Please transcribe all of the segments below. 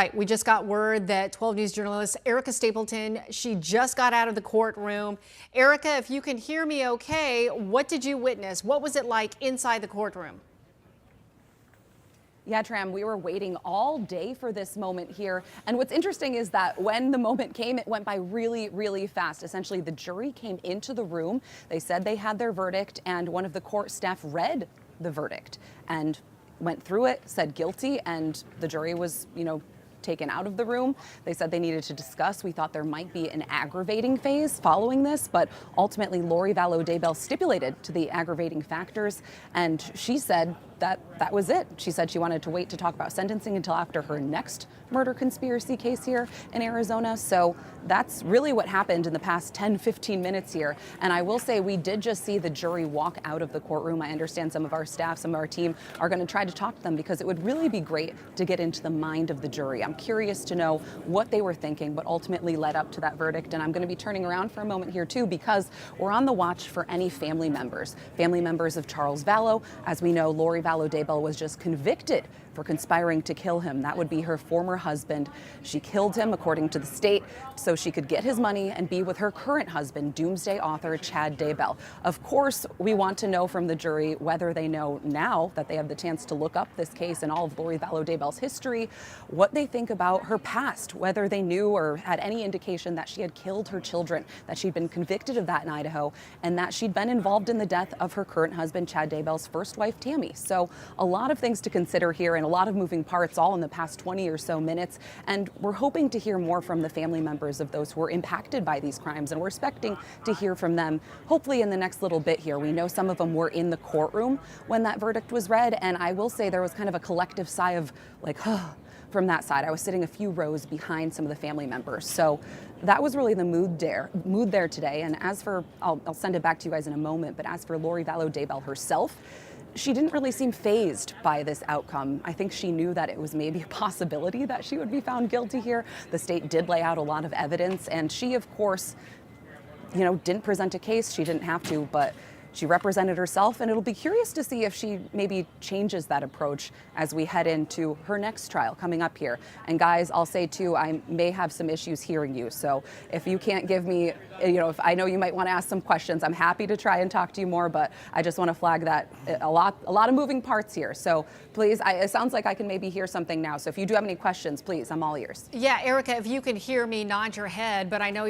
Right, we just got word that 12 News journalist Erica Stapleton, she just got out of the courtroom. Erica, if you can hear me okay, what did you witness? What was it like inside the courtroom? Yeah, Tram, we were waiting all day for this moment here. And what's interesting is that when the moment came, it went by really, really fast. Essentially, the jury came into the room. They said they had their verdict, and one of the court staff read the verdict and went through it, said guilty, and the jury was, taken out of the room. They said they needed to discuss. We thought there might be an aggravating phase following this, but ultimately Lori Vallow Daybell stipulated to the aggravating factors, and she said that was it. She said she wanted to wait to talk about sentencing until after her next murder conspiracy case here in Arizona. So that's really what happened in the past 10-15 minutes here. And I will say we did just see the jury walk out of the courtroom. I understand some of our staff, some of our team are going to try to talk to them because it would really be great to get into the mind of the jury. I'm curious to know what they were thinking, what ultimately led up to that verdict. And I'm going to be turning around for a moment here too, because we're on the watch for any family members of Charles Vallow. As we know, Lori Vallow Daybell was just convicted for conspiring to kill him. That would be her former husband. She killed him, according to the state, so she could get his money and be with her current husband, doomsday author Chad Daybell. Of course, we want to know from the jury whether they know now that they have the chance to look up this case and all of Lori Vallow Daybell's history, what they think about her past, whether they knew or had any indication that she had killed her children, that she'd been convicted of that in Idaho, and that she'd been involved in the death of her current husband, Chad Daybell's first wife, Tammy. So a lot of things to consider here and a lot of moving parts all in the past 20 or so minutes. And we're hoping to hear more from the family members of those who were impacted by these crimes. And we're expecting to hear from them hopefully in the next little bit here. We know some of them were in the courtroom when that verdict was read. And I will say there was kind of a collective sigh of like, from that side. I was sitting a few rows behind some of the family members. So that was really the mood there today. And as for, I'll send it back to you guys in a moment, but as for Lori Vallow Daybell herself, she didn't really seem fazed by this outcome. I think she knew that it was maybe a possibility that she would be found guilty here. The state did lay out a lot of evidence, and she, of course, didn't present a case. She didn't have to, but she represented herself, and it'll be curious to see if she maybe changes that approach as we head into her next trial coming up here. And guys, I'll say too, I may have some issues hearing you. So if you can't give me, if I know you might want to ask some questions, I'm happy to try and talk to you more, but I just want to flag that a lot of moving parts here. So please, it sounds like I can maybe hear something now. So if you do have any questions, please, I'm all ears. Yeah, Erica, if you can hear me, nod your head, but I know,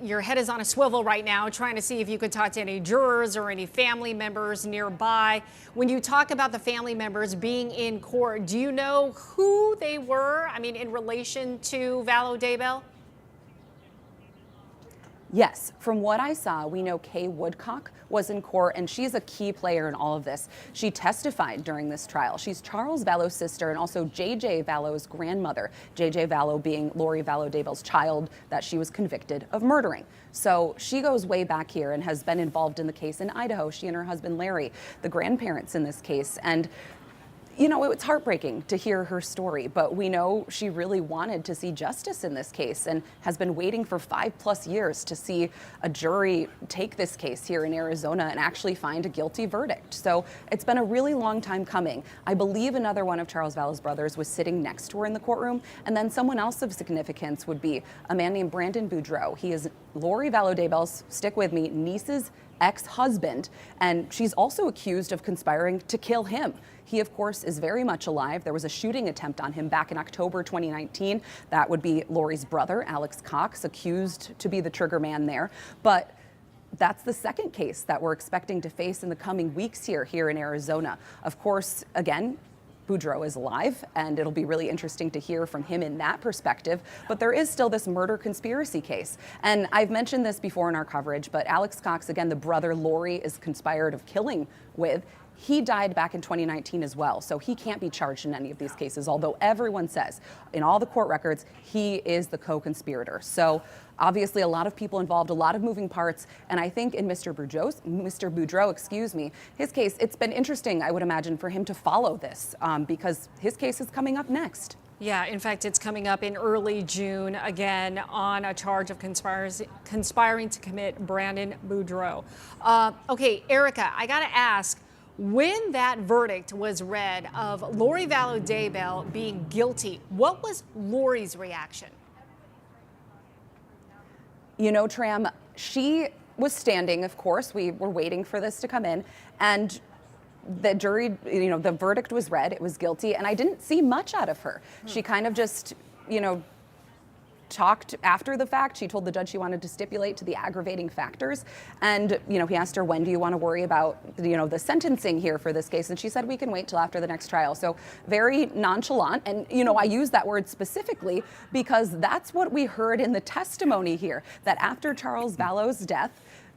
your head is on a swivel right now, trying to see if you could talk to any jurors or any family members nearby. When you talk about the family members being in court, do you know who they were? I mean, in relation to Vallow Daybell? Yes, from what I saw, we know Kay Woodcock was in court, and she's a key player in all of this. She testified during this trial. She's Charles Vallow's sister and also J.J. Vallow's grandmother, J.J. Vallow being Lori Vallow Daybell's child that she was convicted of murdering. So she goes way back here and has been involved in the case in Idaho. She and her husband Larry, the grandparents in this case. And it's heartbreaking to hear her story, but we know she really wanted to see justice in this case and has been waiting for 5+ years to see a jury take this case here in Arizona and actually find a guilty verdict. So it's been a really long time coming. I believe another one of Charles Vallow's brothers was sitting next to her in the courtroom, and then someone else of significance would be a man named Brandon Boudreaux. He is Lori Vallow Daybell's, stick with me, niece's ex-husband, and she's also accused of conspiring to kill him. He, of course, is very much alive. There was a shooting attempt on him back in October 2019. That would be Lori's brother, Alex Cox, accused to be the trigger man there. But that's the second case that we're expecting to face in the coming weeks here in Arizona. Of course, again, Boudreaux is alive, and it'll be really interesting to hear from him in that perspective. But there is still this murder conspiracy case. And I've mentioned this before in our coverage, but Alex Cox, again, the brother Lori is conspired of killing with, he died back in 2019 as well, so he can't be charged in any of these cases, although everyone says in all the court records he is the co-conspirator. So obviously a lot of people involved, a lot of moving parts, and I think in Mr. Boudreaux, his case, it's been interesting, I would imagine, for him to follow this because his case is coming up next. Yeah, in fact, it's coming up in early June, again, on a charge of conspiring to commit Brandon Boudreaux. Okay, Erica, I got to ask, When that verdict was read of Lori Vallow Daybell being guilty, what was Lori's reaction? You know, Tram, she was standing, of course. We were waiting for this to come in, and the jury, the verdict was read. It was guilty, and I didn't see much out of her. She kind of just, talked after the fact. She told the judge she wanted to stipulate to the aggravating factors. And, he asked her, when do you want to worry about, the sentencing here for this case? And she said, we can wait till after the next trial. So very nonchalant. And, I use that word specifically because that's what we heard in the testimony here, that after Charles Vallow's death,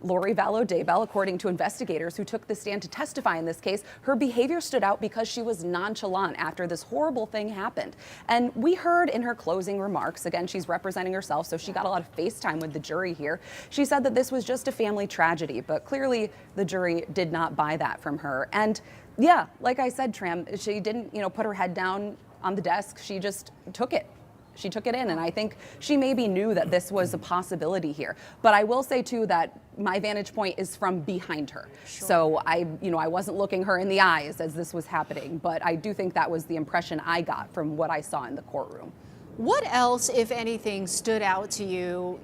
Lori Vallow Daybell, according to investigators who took the stand to testify in this case, her behavior stood out because she was nonchalant after this horrible thing happened. And we heard in her closing remarks, again, she's representing herself, so she got a lot of face time with the jury here. She said that this was just a family tragedy, but clearly the jury did not buy that from her. And yeah, like I said, Tram, she didn't, put her head down on the desk. She just took it. She took it in, and I think she maybe knew that this was a possibility here. But I will say, too, that my vantage point is from behind her. Sure. So I wasn't looking her in the eyes as this was happening, but I do think that was the impression I got from what I saw in the courtroom. What else, if anything, stood out to you,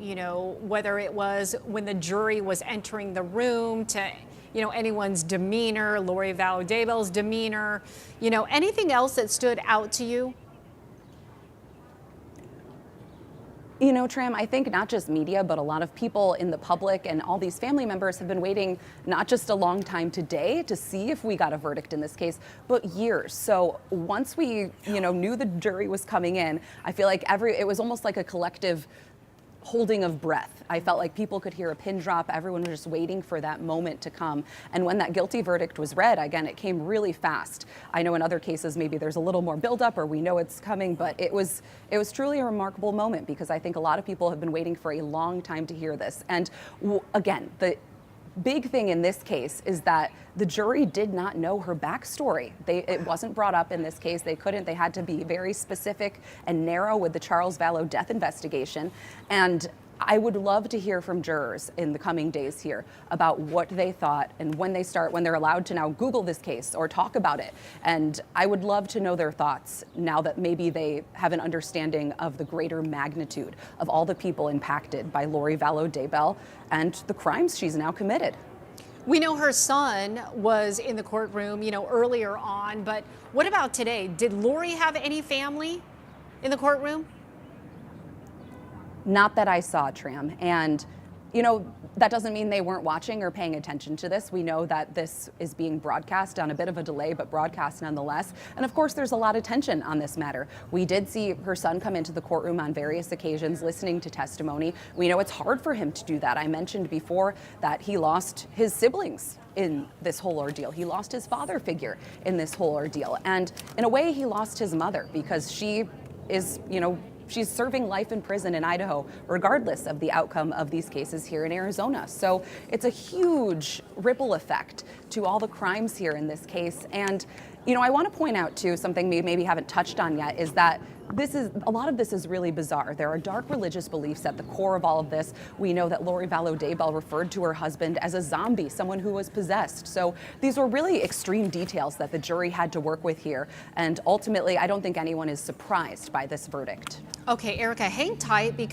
whether it was when the jury was entering the room to anyone's demeanor, Lori Vallow Daybell's demeanor, anything else that stood out to you? Tram, I think not just media, but a lot of people in the public and all these family members have been waiting not just a long time today to see if we got a verdict in this case, but years. So once we, knew the jury was coming in, I feel like it was almost like a collective holding of breath. I felt like people could hear a pin drop. Everyone was just waiting for that moment to come. And when that guilty verdict was read, again, it came really fast. I know in other cases, maybe there's a little more buildup or we know it's coming, but it was truly a remarkable moment because I think a lot of people have been waiting for a long time to hear this. And again, the big thing in this case is that the jury did not know her backstory. It wasn't brought up in this case. They had to be very specific and narrow with the Charles Vallow death investigation. And I would love to hear from jurors in the coming days here about what they thought and when they're allowed to now Google this case or talk about it. And I would love to know their thoughts now that maybe they have an understanding of the greater magnitude of all the people impacted by Lori Vallow Daybell and the crimes she's now committed. We know her son was in the courtroom, earlier on, but what about today? Did Lori have any family in the courtroom? Not that I saw, Tram. And, that doesn't mean they weren't watching or paying attention to this. We know that this is being broadcast on a bit of a delay, but broadcast nonetheless. And of course, there's a lot of tension on this matter. We did see her son come into the courtroom on various occasions listening to testimony. We know it's hard for him to do that. I mentioned before that he lost his siblings in this whole ordeal. He lost his father figure in this whole ordeal. And in a way, he lost his mother because she is, she's serving life in prison in Idaho, regardless of the outcome of these cases here in Arizona. So it's a huge ripple effect to all the crimes here in this case. And, I want to point out, too, something we maybe haven't touched on yet, is that a lot of this is really bizarre. There are dark religious beliefs at the core of all of this. We know that Lori Vallow Daybell referred to her husband as a zombie, someone who was possessed. So these were really extreme details that the jury had to work with here. And ultimately, I don't think anyone is surprised by this verdict. Okay, Erica, hang tight because